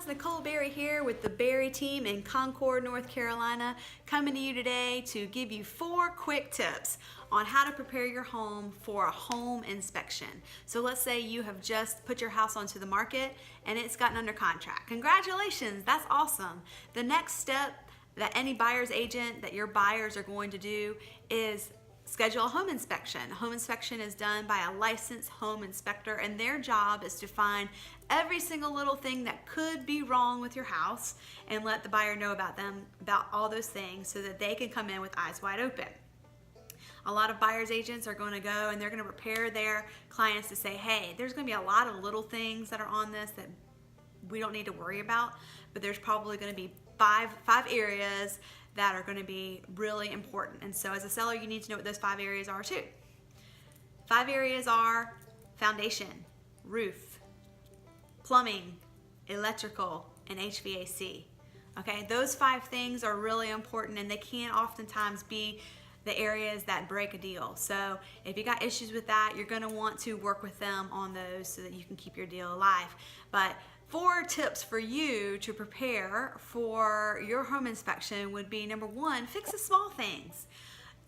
guys, Nicole Berry here with the Berry team in Concord, North Carolina, coming to you today to give you 4 quick tips on how to prepare your home for a home inspection. So let's say you have just put your house onto the market and it's gotten under contract. Congratulations, that's awesome. The next step that any buyer's agent, that your buyers are going to do, is schedule a home inspection. A home inspection is done by a licensed home inspector, and their job is to find every single little thing that could be wrong with your house and let the buyer know about all those things so that they can come in with eyes wide open. A lot of buyer's agents are going to go and they're going to prepare their clients to say, hey, there's going to be a lot of little things that are on this that we don't need to worry about, but there's probably going to be five areas that are going to be really important. And so as a seller, you need to know what those 5 areas are too. 5 areas are foundation, roof, plumbing, electrical, and HVAC. Okay, those 5 things are really important, and they can oftentimes be the areas that break a deal. So if you got issues with that, you're going to want to work with them on those so that you can keep your deal alive. But 4 tips for you to prepare for your home inspection would be, number 1, fix the small things.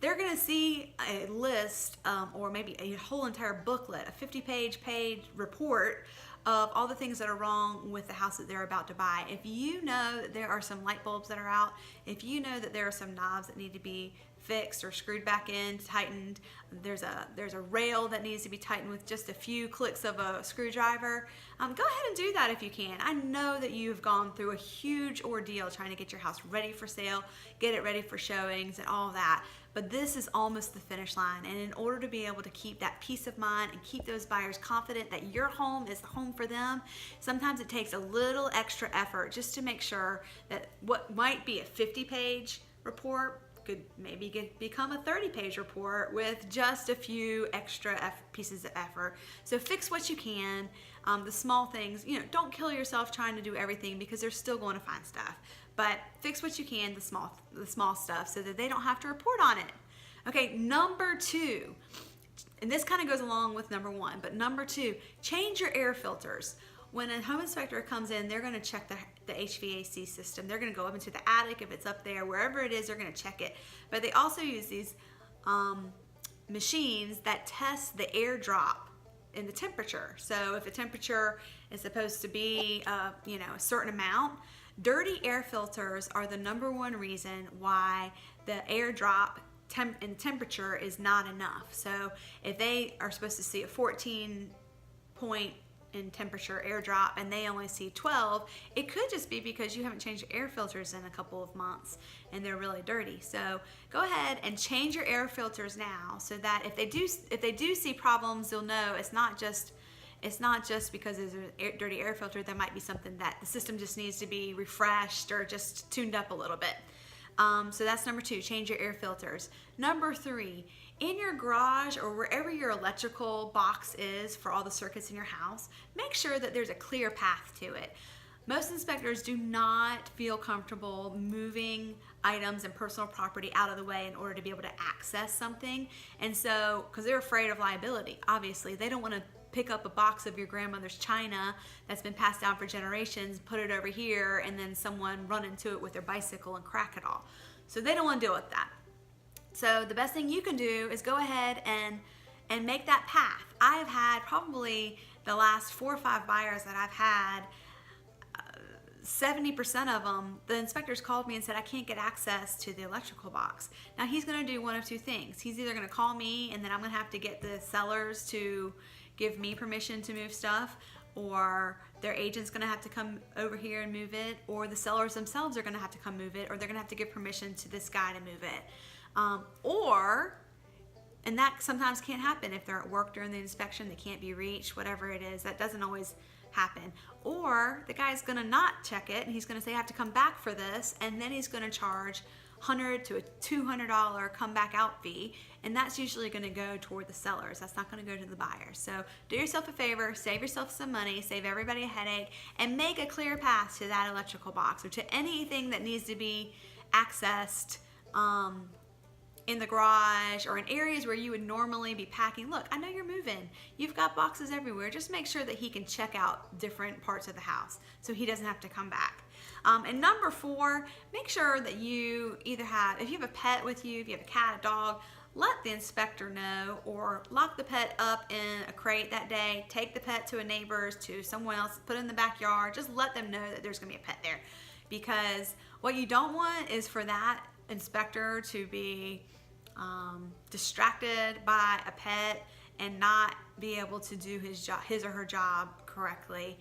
They're going to see a list or maybe a whole entire booklet, a 50-page report of all the things that are wrong with the house that they're about to buy. If you know that there are some light bulbs that are out, if you know that there are some knobs that need to be fixed or screwed back in, tightened, there's a rail that needs to be tightened with just a few clicks of a screwdriver, go ahead and do that if you can. I know that you've gone through a huge ordeal trying to get your house ready for sale, get it ready for showings and all that, but this is almost the finish line. And in order to be able to keep that peace of mind and keep those buyers confident that your home is the home for them, sometimes it takes a little extra effort just to make sure that what might be a 50-page report could maybe become a 30-page report with just a few extra pieces of effort. So fix what you can. The small things, don't kill yourself trying to do everything, because they're still going to find stuff. But fix what you can, the small stuff, so that they don't have to report on it. Okay, number 2, and this kind of goes along with number 1, but number 2, change your air filters. When a home inspector comes in, they're going to check the HVAC system. They're going to go up into the attic, if it's up there, wherever it is, they're going to check it. But they also use these machines that test the air drop in the temperature. So if the temperature is supposed to be a certain amount, dirty air filters are the number 1 reason why the air drop in temperature is not enough. So if they are supposed to see a 14 point in temperature air drop and they only see 12, it could just be because you haven't changed your air filters in a couple of months and they're really dirty. So go ahead and change your air filters now, so that if they do see problems, you'll know it's not just because there's a dirty air filter. There might be something that the system just needs to be refreshed or just tuned up a little bit. So that's number 2, change your air filters. Number 3, in your garage or wherever your electrical box is for all the circuits in your house, make sure that there's a clear path to it. Most inspectors do not feel comfortable moving items and personal property out of the way in order to be able to access something. And so, because they're afraid of liability, obviously, they don't want to pick up a box of your grandmother's china that's been passed down for generations, put it over here, and then someone run into it with their bicycle and crack it all. So they don't want to deal with that. So the best thing you can do is go ahead and make that path. I have had probably the last 4 or 5 buyers that I've had, 70% of them, the inspectors called me and said, I can't get access to the electrical box. Now he's going to do one of 2 things. He's either going to call me and then I'm going to have to get the sellers to give me permission to move stuff, or their agent's going to have to come over here and move it, or the sellers themselves are going to have to come move it, or they're going to have to give permission to this guy to move it. And that sometimes can't happen if they're at work during the inspection, they can't be reached, whatever it is. That doesn't always happen. Or the guy's going to not check it and he's going to say, I have to come back for this, and then he's going to charge $100 to a $200 come back out fee, and that's usually going to go toward the sellers. That's not going to go to the buyers. So do yourself a favor, save yourself some money, save everybody a headache, and make a clear path to that electrical box or to anything that needs to be accessed in the garage or in areas where you would normally be packing. Look, I know you're moving. You've got boxes everywhere. Just make sure that he can check out different parts of the house so he doesn't have to come back. And number 4, make sure that you either have, if you have a pet with you, if you have a cat, a dog, let the inspector know, or lock the pet up in a crate that day. Take the pet to a neighbor's, to someone else, put it in the backyard. Just let them know that there's going to be a pet there. Because what you don't want is for that inspector to be distracted by a pet and not be able to do his or her job correctly.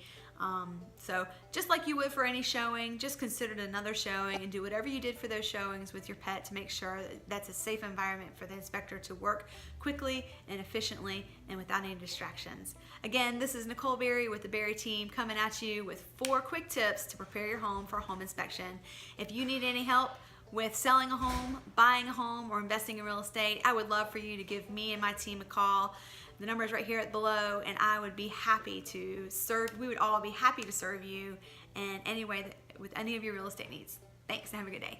So just like you would for any showing, just consider it another showing and do whatever you did for those showings with your pet to make sure that that's a safe environment for the inspector to work quickly and efficiently and without any distractions. Again, this is Nicole Berry with the Berry team coming at you with 4 quick tips to prepare your home for a home inspection. If you need any help with selling a home, buying a home, or investing in real estate, I would love for you to give me and my team a call. The number is right here below, and I would be happy to serve. We would all be happy to serve you in any way with any of your real estate needs. Thanks, and have a good day.